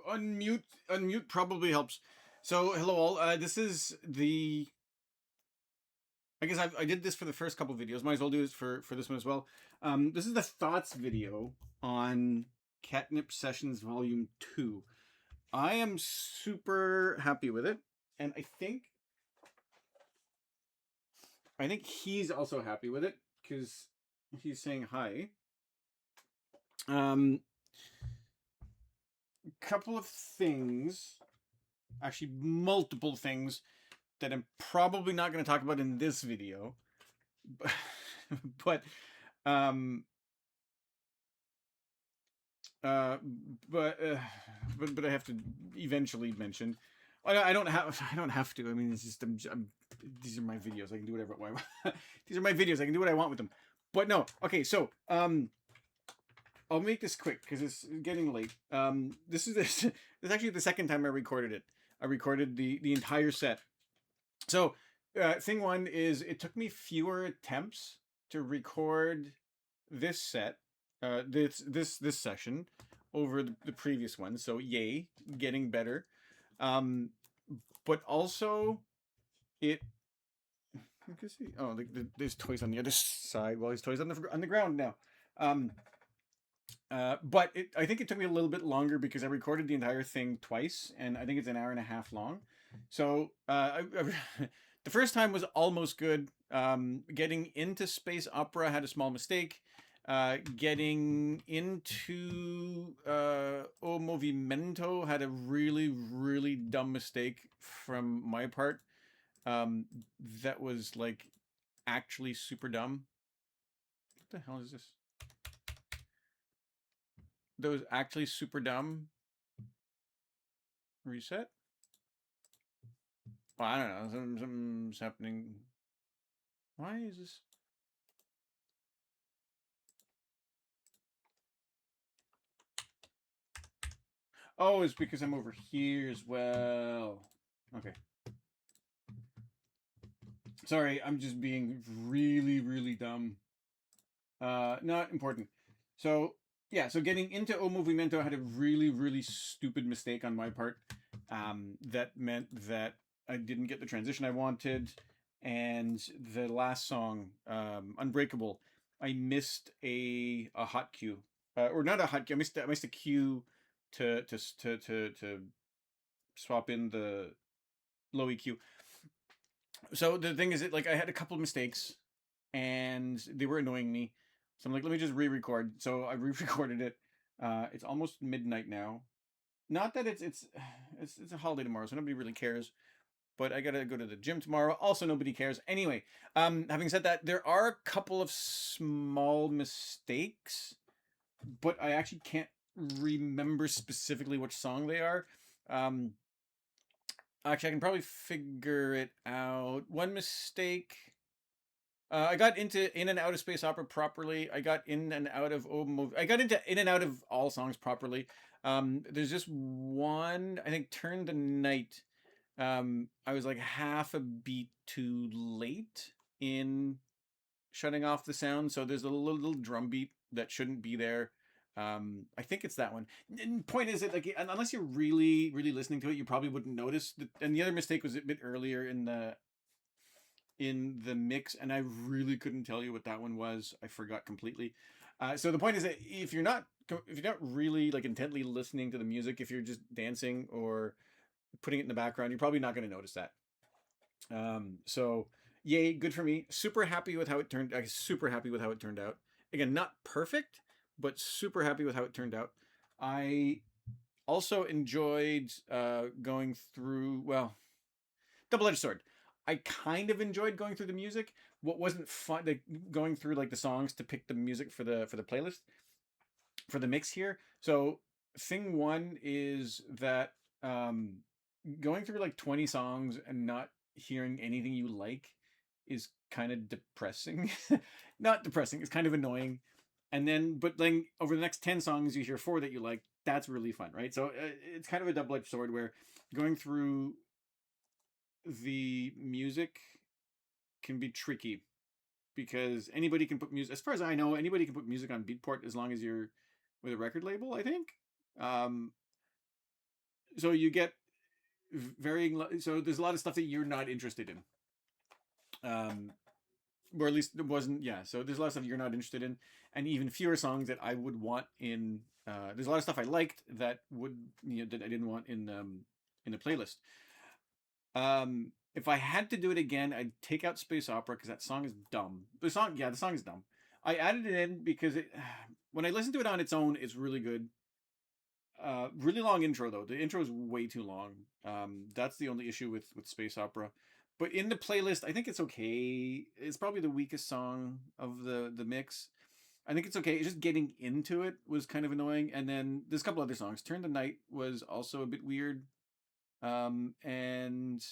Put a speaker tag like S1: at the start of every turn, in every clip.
S1: Unmute probably helps. So hello all. This is the. I guess I did this for the first couple videos. Might as well do this for this one as well. This is the thoughts video on Catnip Sessions Volume 2. I am super happy with it, and I think he's also happy with it because he's saying hi. Couple of things, actually multiple things that I'm probably not going to talk about in this video, but um uh but uh, but I have to eventually mention. I don't have to. I mean, it's just these are my videos. I can do whatever I want. These are my videos. I can do what I want with them. But no, okay. So I'll make this quick because it's getting late. This is actually the second time I recorded it. I recorded the entire set. So thing one is it took me fewer attempts to record this set, this session over the previous one. So yay, getting better. But also it. You can see. Oh, there's toys on the other side. Well, there's toys on the ground now. But I think it took me a little bit longer because I recorded the entire thing twice, and I think it's an hour and a half long. So the first time was almost good. Getting into space opera had a small mistake. Getting into O Movimento had a really dumb mistake from my part. That was like actually super dumb. What the hell is this? That was actually super dumb. Reset? Well, I don't know. Something's happening. Why is this? Oh, it's because I'm over here as well. Okay. Sorry, I'm just being really dumb. Not important. So, yeah, so getting into O Movimento, I had a really stupid mistake on my part. That meant that I didn't get the transition I wanted. And the last song, Unbreakable, I missed a hot cue. Or not a hot cue, I missed a cue to swap in the low EQ. So the thing is, like I had a couple of mistakes, and they were annoying me. So I'm like, let me just re-record. So I re-recorded it. It's almost midnight now. Not that it's a holiday tomorrow, so nobody really cares. But I gotta go to the gym tomorrow. Also, nobody cares. Anyway, having said that, there are a couple of small mistakes, but I actually can't remember specifically which song they are. Um, Actually, I can probably figure it out. One mistake. I got into in and out of space opera properly. I got in and out of I got into in and out of all songs properly. There's just one. I think "Turn the Night." I was like half a beat too late in shutting off the sound, so there's a little drum beat that shouldn't be there. I think it's that one. And point is that like unless you're really listening to it, you probably wouldn't notice. And the other mistake was a bit earlier in the mix, and I really couldn't tell you what that one was. I forgot completely. So the point is that if you're not really like intently listening to the music, if you're just dancing or putting it in the background, you're probably not going to notice that. So yay, good for me. Super happy with how it turned. Super happy with how it turned out. Again, not perfect, but super happy with how it turned out. I also enjoyed going through. Well, double-edged sword. I kind of enjoyed going through the music. What wasn't fun, like going through like the songs to pick the music for the playlist for the mix here. So thing one is that going through like 20 songs and not hearing anything you like is kind of depressing. Not depressing, it's kind of annoying. And then but then over the next 10 songs you hear four that you like. That's really fun, right? So it's kind of a double-edged sword where going through the music can be tricky because anybody can put music, as far as I know, anybody can put music on Beatport as long as you're with a record label, I think. um So you get varying. So there's a lot of stuff that you're not interested in. Um, or at least it wasn't. Yeah. So there's a lot of stuff you're not interested in, and even fewer songs that I would want in. There's a lot of stuff I liked that would that I didn't want in the playlist. If I had to do it again, I'd take out Space Opera because that song is dumb. The song is dumb. I added it in because when I listen to it on its own, it's really good. Really long intro though. The intro is way too long. That's the only issue with Space Opera. But in the playlist, I think it's okay. It's probably the weakest song of the mix. I think it's okay. It's just getting into it was kind of annoying. And then there's a couple other songs. Turn the Night was also a bit weird. And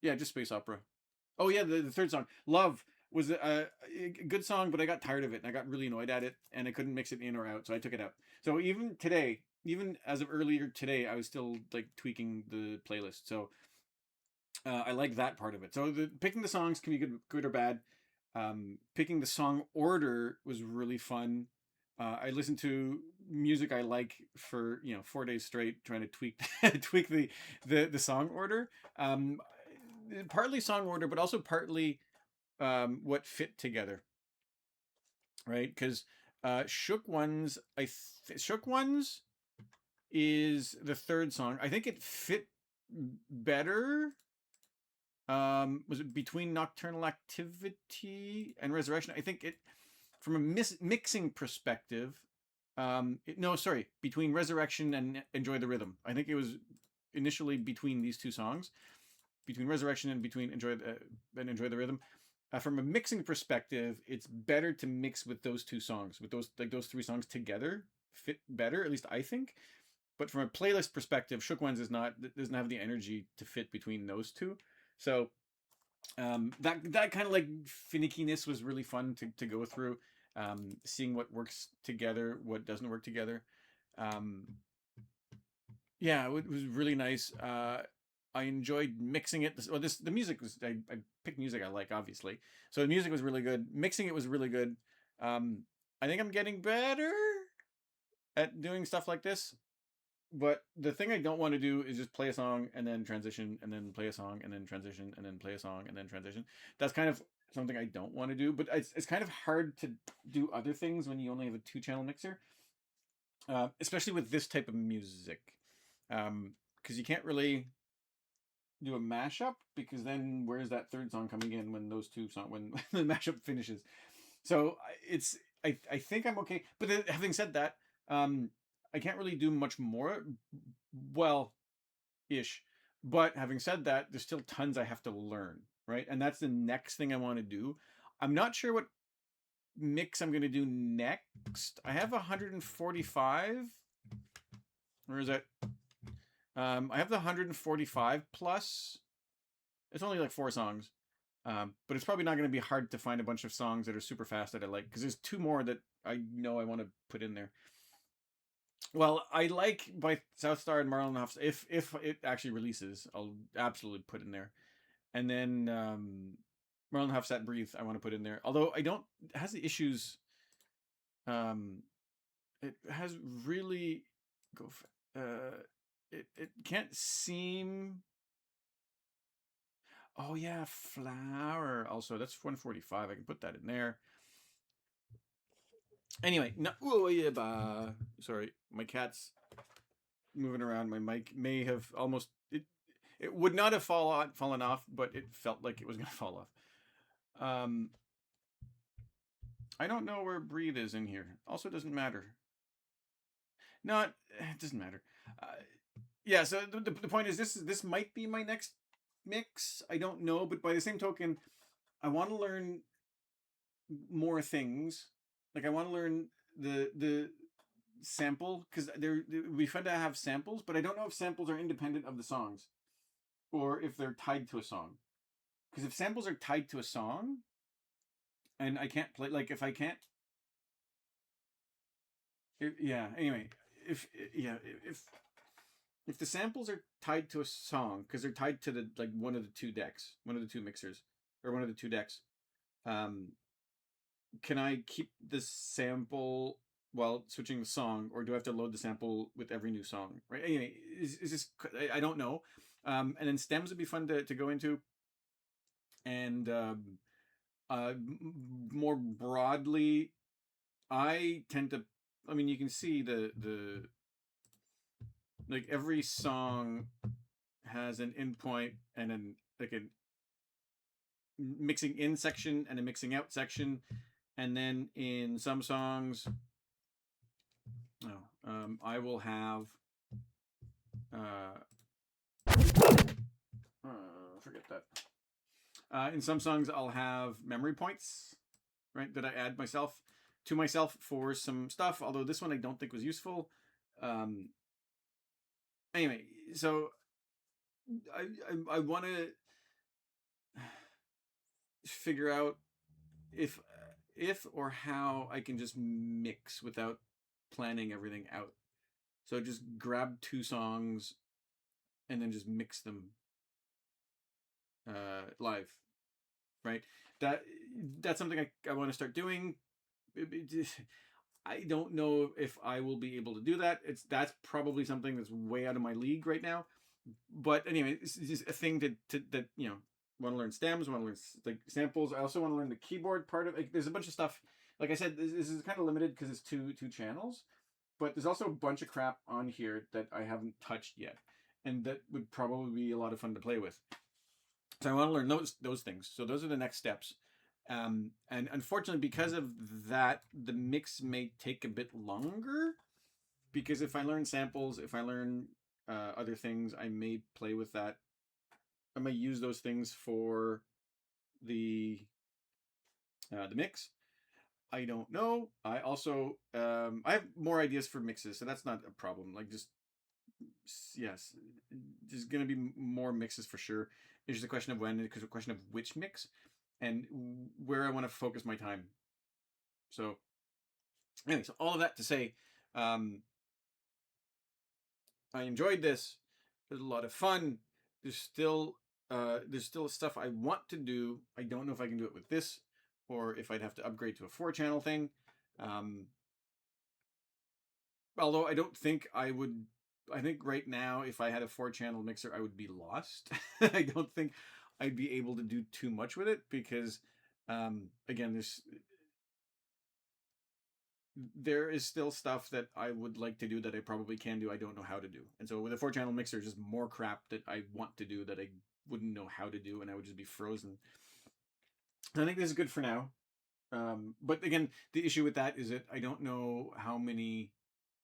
S1: yeah, just Space Opera. Oh yeah, the third song, Love, was a good song, but I got tired of it and I got really annoyed at it and I couldn't mix it in or out, so I took it out. So even today, even as of earlier today, I was still like tweaking the playlist. So I like that part of it. So picking the songs can be good or bad. Picking the song order was really fun. I listened to music I like for 4 days straight, trying to tweak tweak the song order. Partly song order, but also partly what fit together, right? Because Shook Ones is the third song. I think it fit better. Was it between Nocturnal Activity and Resurrection? I think it, from a mixing perspective, no, sorry, between Resurrection and Enjoy the Rhythm. I think it was initially between these two songs, between Resurrection and between Enjoy the Rhythm. From a mixing perspective, it's better to mix with those two songs, with those three songs together, fit better. At least I think. But from a playlist perspective, Shook Ones doesn't have the energy to fit between those two. So that kind of like finickiness was really fun to go through, seeing what works together, what doesn't work together. Um, yeah, it was really nice. I enjoyed mixing it. The music was, I picked music I like, obviously, so the music was really good. Mixing it was really good. Um, I think I'm getting better at doing stuff like this. But the thing I don't want to do is just play a song and then transition and then play a song and then transition and then play a song and then transition. That's kind of something I don't want to do. But it's kind of hard to do other things when you only have a 2 channel mixer, especially with this type of music, because you can't really do a mashup, because then where's that third song coming in when those two song when the mashup finishes? So it's I think I'm okay. But then, having said that, I can't really do much more. Well, ish. But having said that, there's still tons I have to learn, right? And that's the next thing I want to do. I'm not sure what mix I'm going to do next. I have 145. Where is it? I have the 145 plus. It's only like 4 songs. But it's probably not going to be hard to find a bunch of songs that are super fast that I like, because there's 2 more that I know I want to put in there. Well, I like by Southstar and Marlon Huff's. If it actually releases, I'll absolutely put in there. And then Marlon Huff's That Breathe, I want to put in there. Although I don't, it has the issues. It has really go. It can't seem. Oh yeah, Flower. Also, that's 145. I can put that in there. Anyway, no. Oh yeah, sorry, my cat's moving around. My mic may have almost it would not have fallen off, but it felt like it was gonna fall off. I don't know where Breathe is in here. Also, doesn't matter. Not it doesn't matter. Uh, yeah. So the point is, this might be my next mix. I don't know, but by the same token, I want to learn more things. Like I want to learn the sample, because it would be fun to have samples, but I don't know if samples are independent of the songs or if they're tied to a song. Because if samples are tied to a song and I can't play, like if I can't, yeah. Anyway, if yeah, if the samples are tied to a song because they're tied to the like one of the two decks, one of the two mixers, or one of the two decks, can I keep the sample while switching the song, or do I have to load the sample with every new song? Right. Anyway, is this? I don't know. And then stems would be fun to go into, and more broadly, I tend to. I mean, you can see the like every song has an in point and an like a mixing in section and a mixing out section, and then in some songs, I will have uh, forget that. In some songs, I'll have memory points, right, that I add to myself for some stuff. Although this one I don't think was useful. Um, anyway, so I want to figure out if or how I can just mix without planning everything out. So just grab two songs and then just mix them live, right? That that's something I want to start doing. I don't know if I will be able to do that. That's probably something that's way out of my league right now. But anyway, it's just a thing that want to learn stems, want to learn like samples. I also want to learn the keyboard part of it. There's a bunch of stuff. Like I said, this is kind of limited because it's two channels. But there's also a bunch of crap on here that I haven't touched yet, and that would probably be a lot of fun to play with. So I want to learn those things. So those are the next steps. And unfortunately, because of that, the mix may take a bit longer. Because if I learn samples, if I learn other things, I may play with that. I may use those things for the mix. I don't know. I also I have more ideas for mixes, so that's not a problem. Like just yes, there's gonna be more mixes for sure. It's just a question of when, because a question of which mix and where I want to focus my time. So anyway, so all of that to say, um, I enjoyed this. It was a lot of fun. There's still stuff I want to do. I don't know if I can do it with this, or if I'd have to upgrade to a 4-channel thing. Um, although I don't think I would. I think right now, if I had a 4-channel mixer, I would be lost. I don't think I'd be able to do too much with it because, again, there is still stuff that I would like to do that I probably can do. I don't know how to do, and so with a 4-channel mixer, just more crap that I want to do that I wouldn't know how to do, and I would just be frozen. I think this is good for now. But again, the issue with that is that I don't know how many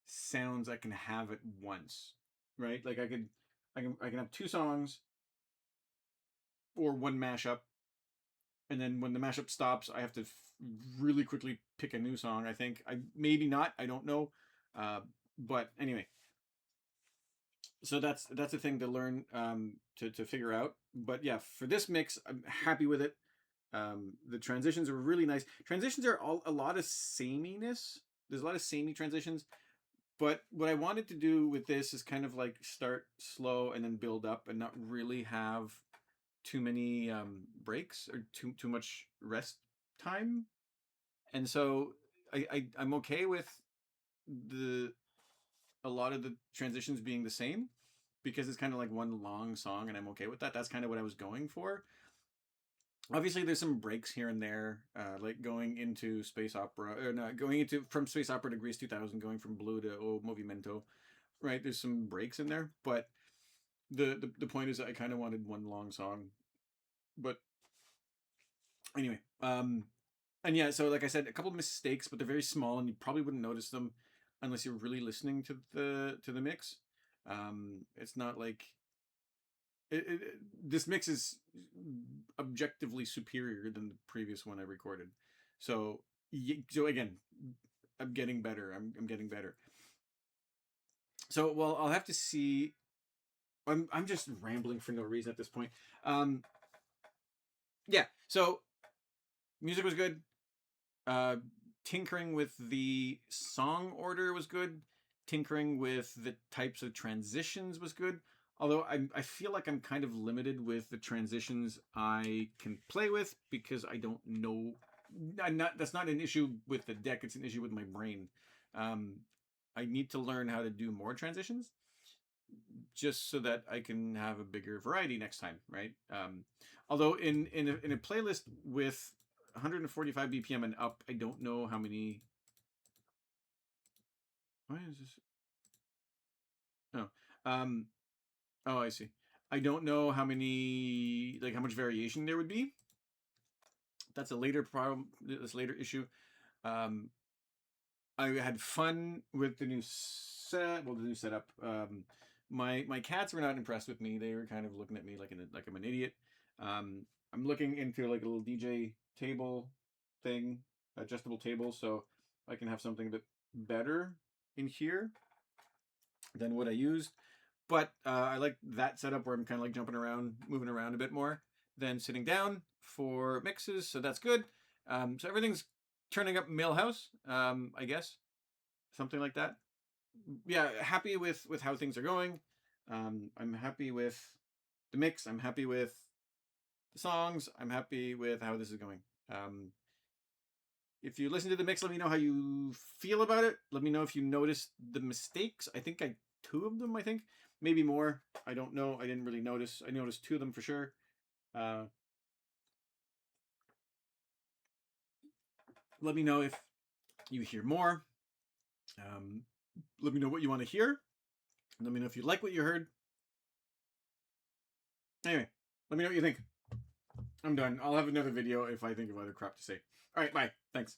S1: sounds I can have at once, right? Like I can have two songs or one mashup, and then when the mashup stops, I have to really quickly pick a new song. I think I maybe not. I don't know, but anyway, so that's a thing to learn to figure out. But yeah, for this mix, I'm happy with it. The transitions are really nice. Transitions are a lot of sameness. There's a lot of samey transitions. But what I wanted to do with this is kind of like start slow and then build up and not really have too many breaks or too much rest time. And so I'm okay with the a lot of the transitions being the same because it's kind of like one long song and I'm okay with that. That's kind of what I was going for. Obviously there's some breaks here and there, like going into space opera or not going into from space opera to Greece 2000, going from blue to movimento, right? There's some breaks in there, but the point is I kind of wanted one long song. But anyway, and yeah, so like I said, a couple of mistakes, but they're very small and you probably wouldn't notice them unless you're really listening to the mix. It's not like this mix is objectively superior than the previous one I recorded. So so again, I'm getting better. I'm getting better. So well, I'll have to see. I'm just rambling for no reason at this point. Yeah. So music was good. Uh, Tinkering with the song order was good. Tinkering with the types of transitions was good. Although I feel like I'm kind of limited with the transitions I can play with because I don't know. That's not an issue with the deck. It's an issue with my brain. I need to learn how to do more transitions just so that I can have a bigger variety next time, right? Although in a playlist with 145 BPM and up, I don't know how many. Why is this? No. Um, oh, I see. I don't know how many, like how much variation there would be. That's a later problem. This later issue. Um, I had fun with the new set. Well, the new setup. My cats were not impressed with me. They were kind of looking at me like I'm an idiot. I'm looking into like a little DJ table thing, adjustable table, so I can have something a bit better in here than what I used. But I like that setup where I'm kind of like jumping around, moving around a bit more than sitting down for mixes. So that's good. So everything's turning up Millhouse, I guess, something like that. Yeah, happy with how things are going. I'm happy with the mix. I'm happy with the songs. I'm happy with how this is going. If you listen to the mix, let me know how you feel about it. Let me know if you noticed the mistakes. I think I two of them. I think maybe more. I don't know. I didn't really notice. I noticed two of them for sure. Let me know if you hear more. Um, let me know what you want to hear. Let me know if you like what you heard. Anyway, let me know what you think. I'm done. I'll have another video if I think of other crap to say. All right, bye. Thanks.